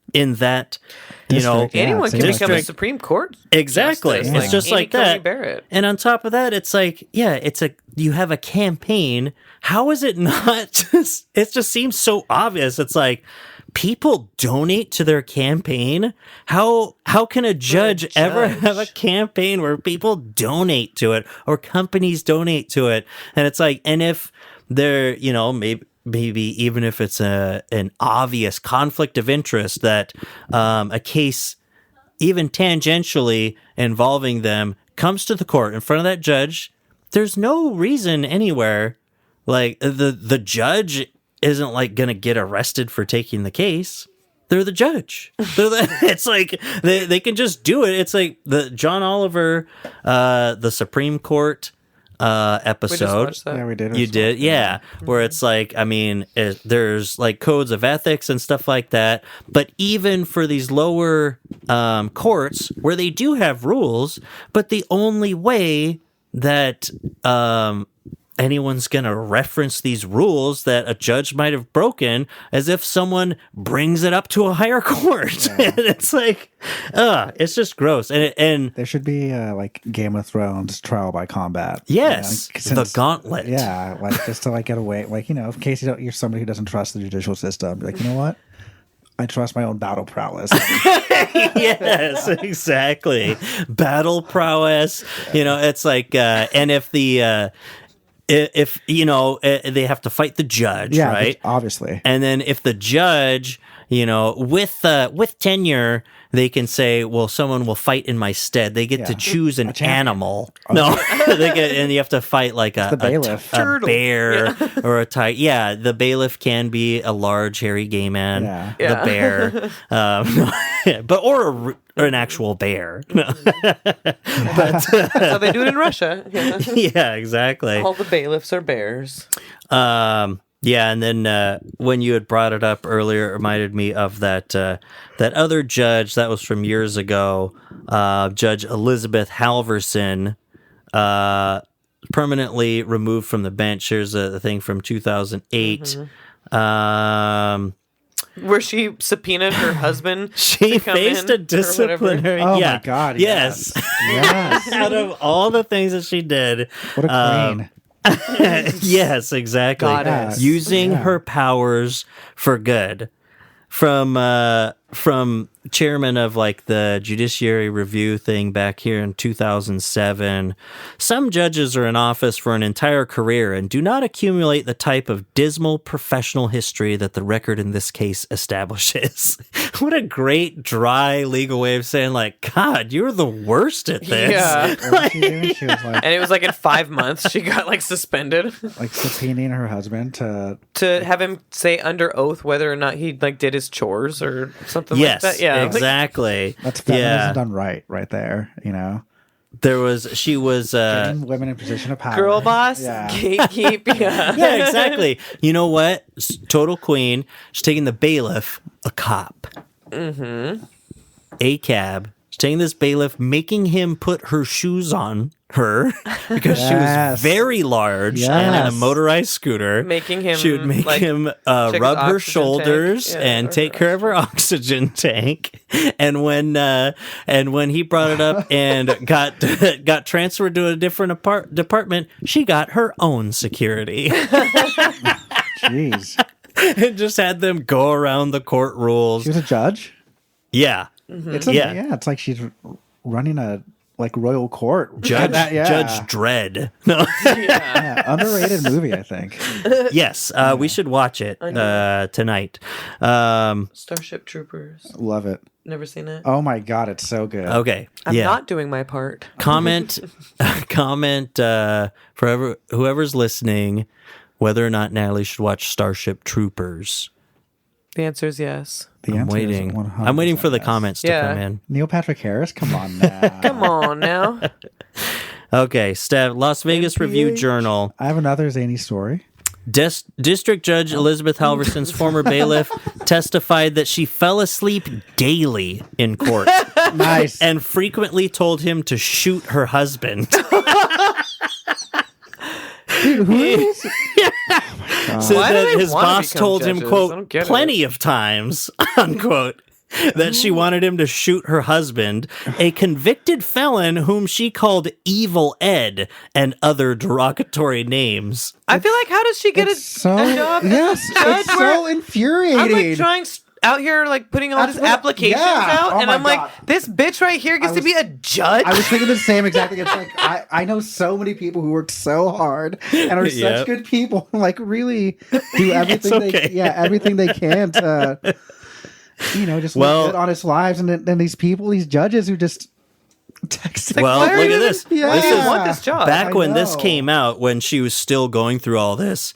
District,
anyone can
seems
become a
district.
Supreme Court.
Exactly.
Justice,
It's just
Amy
like that.
Coney Barrett.
And on top of that, it's like, you have a campaign. How is it not just, it just seems so obvious. It's like, people donate to their campaign. How can a judge ever have a campaign where people donate to it or companies donate to it? And it's like, and if they're, maybe even if it's an obvious conflict of interest that a case even tangentially involving them comes to the court in front of that judge, there's no reason anywhere, like the judge isn't like gonna get arrested for taking the case. They're the judge. It's like they can just do it. It's like the John Oliver, the Supreme Court episode.
We just watched that.
Yeah, we did.
You did, yeah. Where it's like, there's like codes of ethics and stuff like that. But even for these lower courts where they do have rules, but the only way that anyone's going to reference these rules that a judge might have broken as if someone brings it up to a higher court. Yeah. And it's like, it's just gross. And
there should be like Game of Thrones trial by combat.
Yes, the gauntlet.
Yeah, like just to like get away, like, in case you're somebody who doesn't trust the judicial system. Like, you know what? I trust my own battle prowess.
Yes, exactly. Battle prowess. It's like, and if the if they have to fight the judge, right?
Obviously.
And then if the judge, with tenure, they can say, well, someone will fight in my stead. They get to choose an animal. No, and you have to fight like a
bailiff.
a bear or a tiger. Yeah, the bailiff can be a large, hairy gay man.
Yeah.
The bear, or an actual bear. No.
That's how they do it in Russia.
Yeah, exactly.
All the bailiffs are bears.
Yeah, and then when you had brought it up earlier, it reminded me of that other judge that was from years ago, Judge Elizabeth Halverson, permanently removed from the bench. Here's a thing from 2008.
Where she subpoenaed her husband.
She faced a disciplinary.
Oh my God!
Yes.
Yes.
Out of all the things that she did,
What a queen.
yes, exactly.
Goddess.
Using her powers for good. From chairman of like the Judiciary review thing back here in 2007, some judges are in office for an entire career and do not accumulate the type of dismal professional history that the record in this case establishes. What a great dry legal way of saying, like, God, you're the worst at this.
Yeah.
She was like,
And it was like in 5 months she got like suspended
like subpoenaing her husband to
have him say under oath whether or not he like did his chores or something
Yes,
like that. Yeah,
exactly.
that's feminism done right there.
She was
Getting women in position of power.
girl boss,
Yeah.
gatekeep. Yeah.
yeah, exactly. You know what? Total queen. She's taking the bailiff, a cop. A cab. She's taking this bailiff, making him put her shoes on her because she was
Yes.
very large and in a
Yes.
motorized scooter.
Making him,
She would make
like,
him
check his
rub her
oxygen
shoulders
tank. Yeah,
and
or
take
her
care of her oxygen tank. And when he brought it up and got transferred to a different department, she got her own security.
Jeez.
And just had them go around the court rules.
She was a judge?
Yeah.
It's
Yeah.
it's like she's running a royal court.
Judge Dredd. No.
Underrated movie, I think.
Yes, we should watch it tonight.
Starship Troopers.
Love it.
Never seen it.
Oh my god, it's so good.
Okay,
I'm not doing my part.
Comment for whoever's listening whether or not Natalie should watch Starship Troopers.
The answer is yes.
I'm waiting for the comments to come in.
Neil Patrick Harris, come on now.
Come on now.
Okay, Steph, Las Vegas Review-Journal.
I have another zany story.
District Judge Elizabeth Halverson's former bailiff testified that she fell asleep daily in court.
Nice.
And frequently told him to shoot her husband.
Dude, who is?
So
Why do
that
they
his
wanna
boss
become
told him,
judges? I
quote,
don't get
plenty of times, unquote, that she wanted him to shoot her husband, a convicted felon whom she called Evil Ed and other derogatory names.
I feel like, how does she get a job?
Yes, it's so infuriating.
I'm like trying out here, like putting all these applications out, and I'm like, this bitch right here gets to be a judge.
I was thinking the same exact thing. It's like I know so many people who work so hard and are such good people, like really do everything everything they can to just live good honest lives, and then these people, these judges who just text.
Well, look at this.
Why do you want this job?
Back when this came out, when she was still going through all this,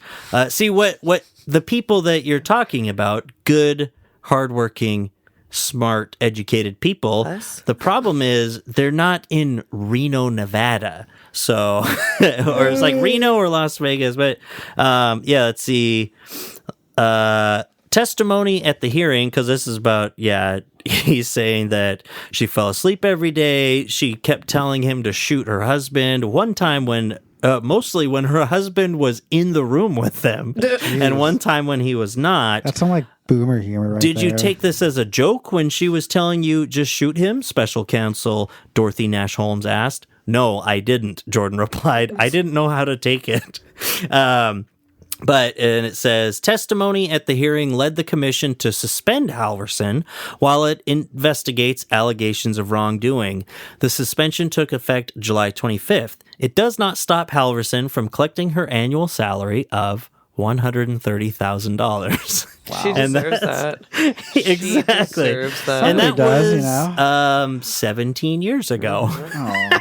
see what the people that you're talking about, good, hardworking, smart, educated people. The problem is they're not in Reno, Nevada. Or it's like Reno or Las Vegas. But let's see. Testimony at the hearing, because this is about, he's saying that she fell asleep every day. She kept telling him to shoot her husband. One time when mostly when her husband was in the room with them, and one time when he was not.
That's some like boomer humor right
Did you
there.
take this as a joke when she was telling you just shoot him? Special counsel Dorothy Nash Holmes asked. No, I didn't, Jordan replied. I didn't know how to take it. And it says, testimony at the hearing led the commission to suspend Halverson while it investigates allegations of wrongdoing. The suspension took effect July 25th. It does not stop Halverson from collecting her annual salary of $130,000.
Wow. She deserves that.
Exactly.
She deserves that.
And that
does,
was 17 years ago.
Oh.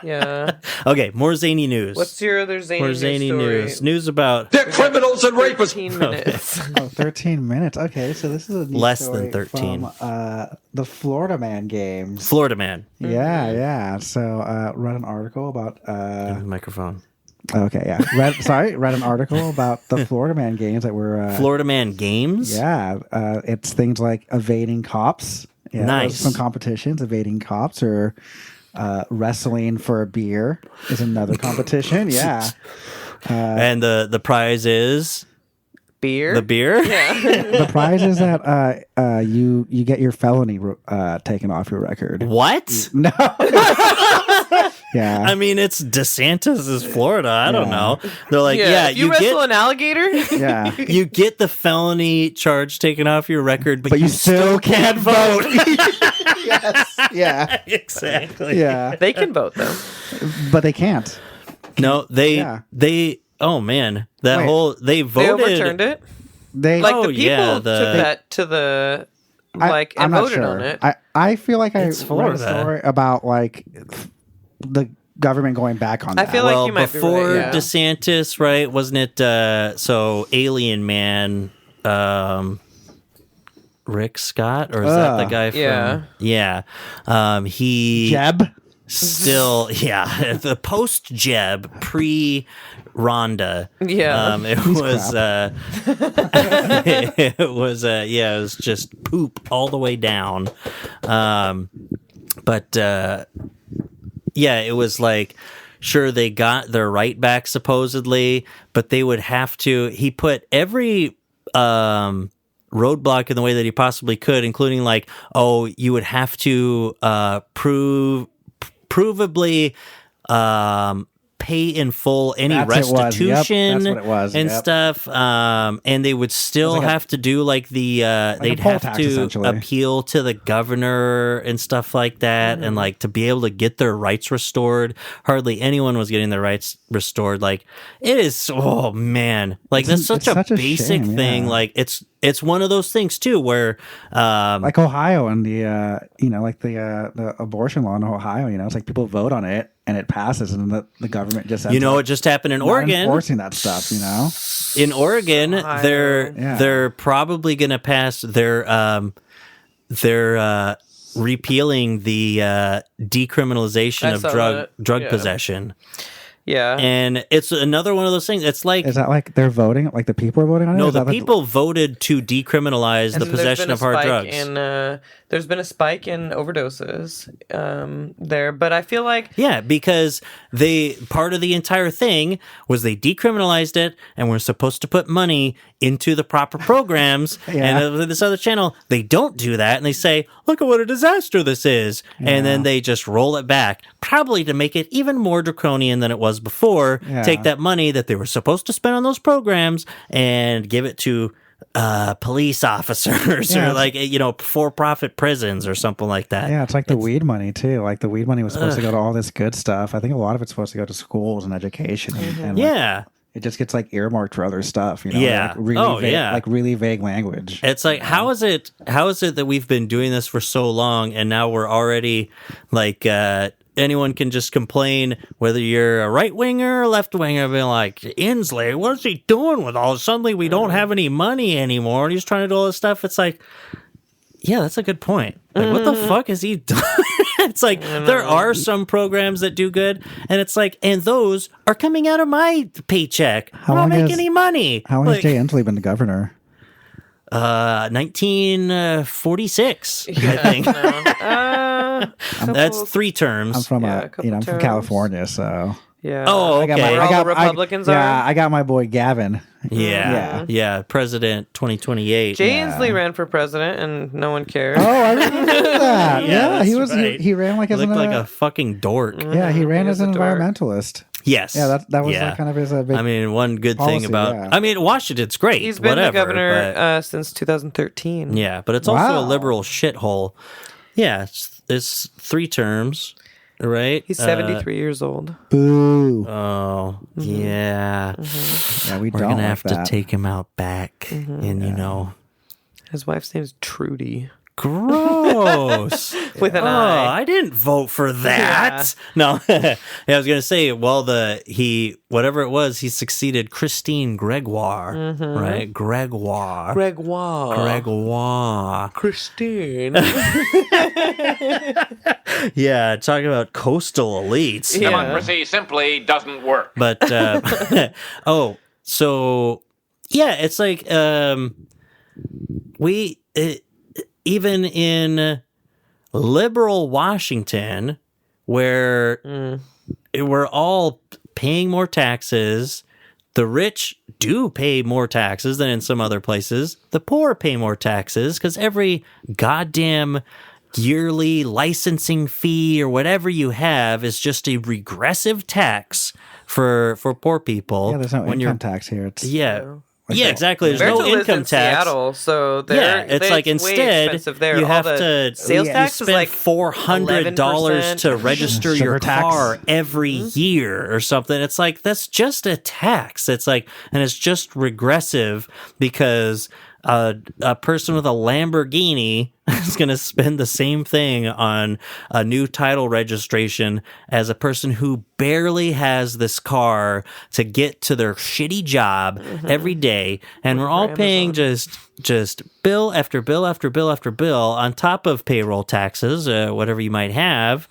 Yeah.
Okay, more zany news.
What's your other zany story?
news? News about...
They're criminals and rapists.
13 minutes.
13 minutes. Okay, so this is a neat
Less
story
than 13.
From, the Florida Man games.
Florida Man.
Yeah. So read an article about...
microphone.
Okay, yeah. Read an article about the Florida Man games that were...
Florida Man games?
Yeah. It's things like evading cops. Yeah,
nice.
Some competitions, evading cops, or... wrestling for a beer is another competition. Yeah.
And the prize is
beer.
The beer?
Yeah.
The prize is that you get your felony taken off your record.
What?
No. Yeah.
I mean, it's DeSantis' Florida. I don't know. They're like,
if you wrestle an alligator,
yeah,
you get the felony charge taken off your record, but
you still can't vote. Yes. Yeah.
Exactly.
Yeah.
they can vote though,
but they can't.
No, they. Oh man, they voted.
They overturned it.
They
like the people
the
took that to the and
I'm not
voted
sure.
on it.
I feel like I
It's
read a
Florida.
story about like the government going back on that.
I feel like you might
before
be right, yeah.
DeSantis, right? Wasn't it? So Alien Man, Rick Scott, or is that the guy from? Yeah. He
Jeb.
Still, the post Jeb, pre Rhonda.
Yeah.
It was it was just poop all the way down. It was like, sure, they got their right back supposedly, but they would have to. He put every roadblock in the way that he possibly could, including like, you would have to provably pay in full any
That's
restitution
what it was.
and
Yep.
stuff. And they would still have to do like the they'd
poll
have
tax,
to
essentially.
appeal to the governor and stuff like that, and like to be able to get their rights restored. Hardly anyone was getting their rights restored. Like it is, oh man, like that's such a basic
shame,
thing.
yeah.
Like it's one of those things too where
like Ohio and the like the abortion law in Ohio, it's like people vote on it and it passes, and then the government just ends
it just happened in
not
Oregon.
enforcing that stuff.
In Oregon,
Ohio.
they're probably going to pass they're repealing the decriminalization of drug possession.
Yeah.
And it's another one of those things. It's like,
is that like they're voting? Like the people are voting on it?
no,
Is
the
that like-
people voted to decriminalize the
And
possession of hard drugs.
There's been a spike in overdoses there, but I feel like
Yeah, because part of the entire thing was they decriminalized it and were supposed to put money into the proper programs. And this other channel, they don't do that, and they say, look at what a disaster this is. And then they just roll it back, probably to make it even more draconian than it was before.
Yeah.
Take that money that they were supposed to spend on those programs and give it to police officers or like for-profit prisons or something like that.
Yeah, it's like the weed money too. Like the weed money was supposed to go to all this good stuff. I think a lot of it's supposed to go to schools and education. And like, it just gets like earmarked for other stuff.
Yeah.
Like really vague,
yeah.
like really vague language.
It's like, how is it that we've been doing this for so long and now we're already like anyone can just complain whether you're a right winger or left winger, being like, Inslee, what is he doing with all? Suddenly we don't have any money anymore, and he's trying to do all this stuff. It's like, yeah, that's a good point. Like, what the fuck is he doing? It's like there are some programs that do good, and it's like, and those are coming out of my paycheck. I don't make any money.
How long has Jay Inslee been the governor?
1946, I think. That's 3 terms.
I'm from I'm from California, so
yeah.
Oh, okay.
Where all the Republicans are.
Yeah, I got my boy Gavin.
Yeah. President 2028.
Jay Inslee ran for president, and no one cared.
Oh, I remember that.
Yeah,
he was.
right.
He ran like as
looked like a fucking dork.
Yeah, he ran as an environmentalist.
Yes.
Yeah, that was like kind of his big
I mean, one good
policy,
thing about I mean, Washington's great.
He's been
whatever,
the governor
but,
since 2013.
yeah, but it's also a liberal shithole. Yeah, it's 3 terms, right?
He's 73 years old.
Boo.
Oh, yeah.
Yeah,
We're
don't
gonna have
that.
to take him out back, and
His wife's name's Trudy.
gross.
With an I.
I didn't vote for that. No, I was gonna say, well, whatever it was, he succeeded Christine Gregoire, right? Gregoire.
Christine.
Yeah, talking about coastal elites.
Yeah.
Democracy simply doesn't work.
But so yeah, it's like even in liberal Washington, where we're all paying more taxes, the rich do pay more taxes than in some other places. The poor pay more taxes because every goddamn yearly licensing fee or whatever you have is just a regressive tax for poor people.
Yeah, there's no income tax here. It's
yeah, exactly. There's no income tax.
Seattle, so
it's like instead you have to
sales tax
spend
is like
$400 to register your
Sugar tax.
car every year or something. It's like that's just a tax. It's like, and it's just regressive because a person with a Lamborghini is going to spend the same thing on a new title registration as a person who barely has this car to get to their shitty job every day. And we're all paying just bill after bill after bill after bill on top of payroll taxes, whatever you might have.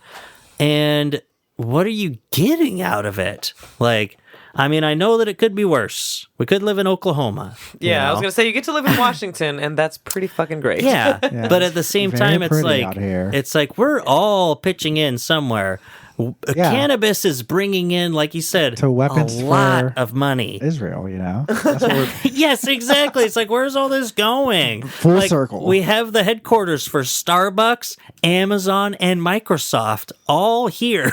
And what are you getting out of it? Like, I mean, I know that it could be worse. We could live in Oklahoma.
Yeah, I was going to say, you get to live in Washington, and that's pretty fucking great.
Yeah, but at the same time, it's like we're all pitching in somewhere. Cannabis is bringing in, like you said,
to weapons
a lot of money.
Israel, That's what
yes, exactly. It's like, where's all this going?
Full circle.
We have the headquarters for Starbucks, Amazon, and Microsoft all here.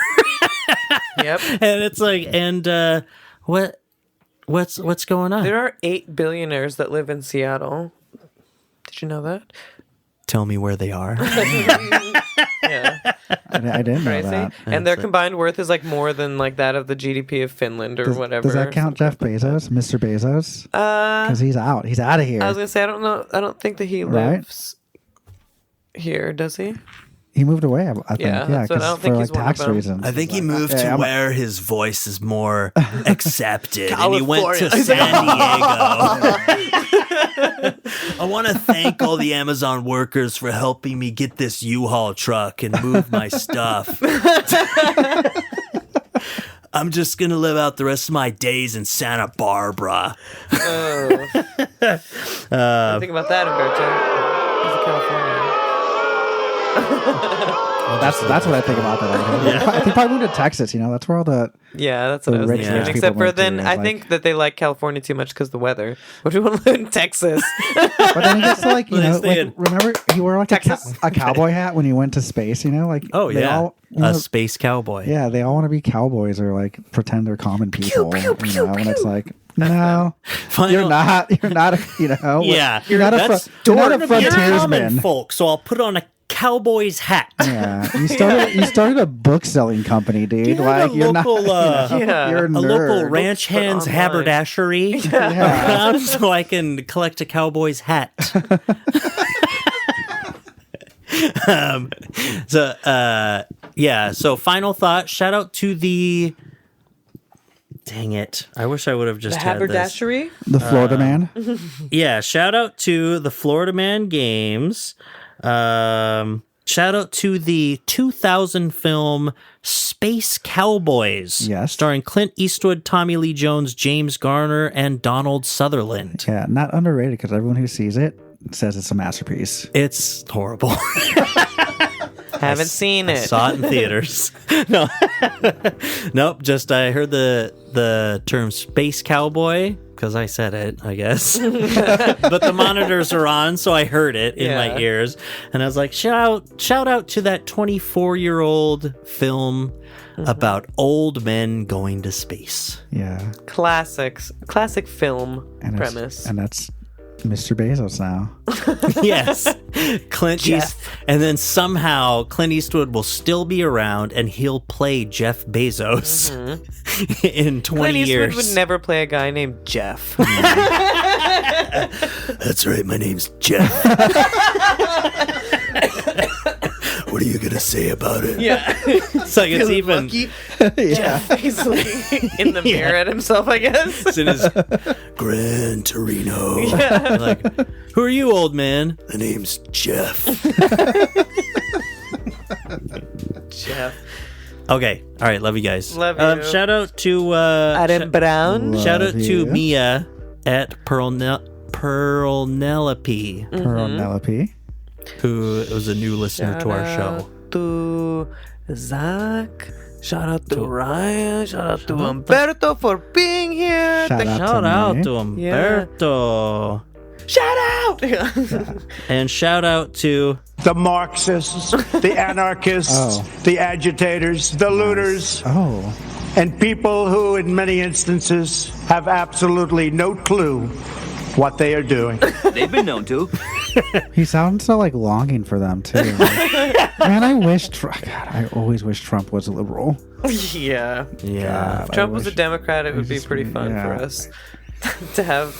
Yep.
And it's like, what's going on?
There are 8 billionaires that live in Seattle. Did you know that?
Tell me where they are.
Yeah.
I didn't know
Crazy.
that.
And their combined worth is like more than like that of the GDP of Finland or whatever.
Does that count Jeff Bezos, Mr. Bezos? Because he's out. He's out of here.
I was gonna say I don't know. I don't think that he lives here. Does he?
He moved away, I think.
Yeah,
Yeah,
that's what I don't
for
think
like
he's one of
tax
them.
reasons.
I think he moved
Yeah,
to
I'm-
where his voice is more accepted, and he went to
California.
San Diego. I want to thank all the Amazon workers for helping me get this U-Haul truck and move my stuff. I'm just gonna live out the rest of my days in Santa Barbara.
Oh. What do you think about that, Humberto? He's a Californian.
That's what I think about that. I think probably moved to Texas. That's where all the
that's what I was
rich
thinking.
people
Except for
move to,
then, I think that they like California too much because the weather. What do you want to live in Texas?
But then he gets to remember he wore like
Texas?
a cowboy hat when he went to space.
Oh
they
yeah,
all
a space cowboy.
Yeah, they all want to be cowboys or like pretend they're common people. When it's like, no, you're not. You're not.
Yeah,
you're not a frontiersman.
common folk. So I'll put on a cowboy's hat.
Yeah, you started a book selling company, dude.
You're a
you're
local,
not. You're a nerd.
local ranch hand's
online.
haberdashery around so I can collect a cowboy's hat. So final thought. Shout out to the. Dang it! I wish I would have just
The
had this.
haberdashery?
The Florida man.
Yeah, shout out to the Florida Man Games. Shout out to the 2000 film Space Cowboys.
Yes.
Starring Clint Eastwood, Tommy Lee Jones, James Garner, and Donald Sutherland.
Yeah, not underrated because everyone who sees it says it's a masterpiece.
It's horrible.
Haven't seen
I
it.
saw it in theaters. No. Nope, just I heard the term Space Cowboy because I said it, I guess. But the monitors are on, so I heard it in my ears. And I was like, shout out to that 24-year-old film about old men going to space.
Yeah.
Classic film premise.
And that's Mr. Bezos now.
Yes. Clint Eastwood. And then somehow Clint Eastwood will still be around and he'll play Jeff Bezos in 20
Clint Eastwood
years.
would never play a guy named Jeff.
That's right, my name's Jeff. What are you going to say about it?
Yeah.
It's like it's even...
Jeff. He's like in the mirror at himself, I guess.
It's in his Gran Torino. Like, who are you, old man? The name's Jeff.
Jeff.
Okay. All right. Love you guys.
Love you.
Shout out to
Adam Brown.
shout out to
you.
Mia at Pearlnelope,
Pearlnelope.
who was a new listener to our show.
Shout out to Zach. Shout out to Ryan. Shout out to Humberto for being here.
Shout out
Shout
to
out
me.
to Humberto.
Shout out.
And shout out to
The Marxists, the anarchists, the agitators, the looters, and people who, in many instances, have absolutely no clue what they are doing.
They've been known to.
He sounds so like longing for them too. Like, man, I wish. God, I always wish Trump was a liberal.
Yeah.
yeah.
If Trump was a Democrat, it would be pretty fun for us to have,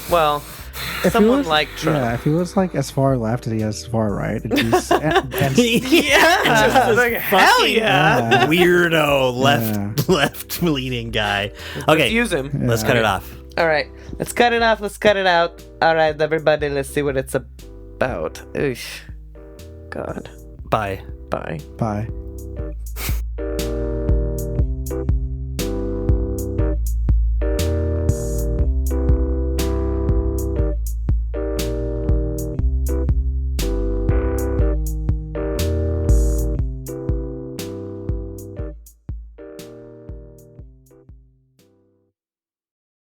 someone like Trump.
Yeah, if he was like as far left as he is as far right, and he's, and
Yeah. Like, hell yeah.
Weirdo left leaning guy. Okay,
Let's use him.
Let's cut it off.
All right. Let's cut it off. Let's cut it out. All right, everybody. Let's see what it's about. Oosh. God.
Bye.
Bye.
Bye.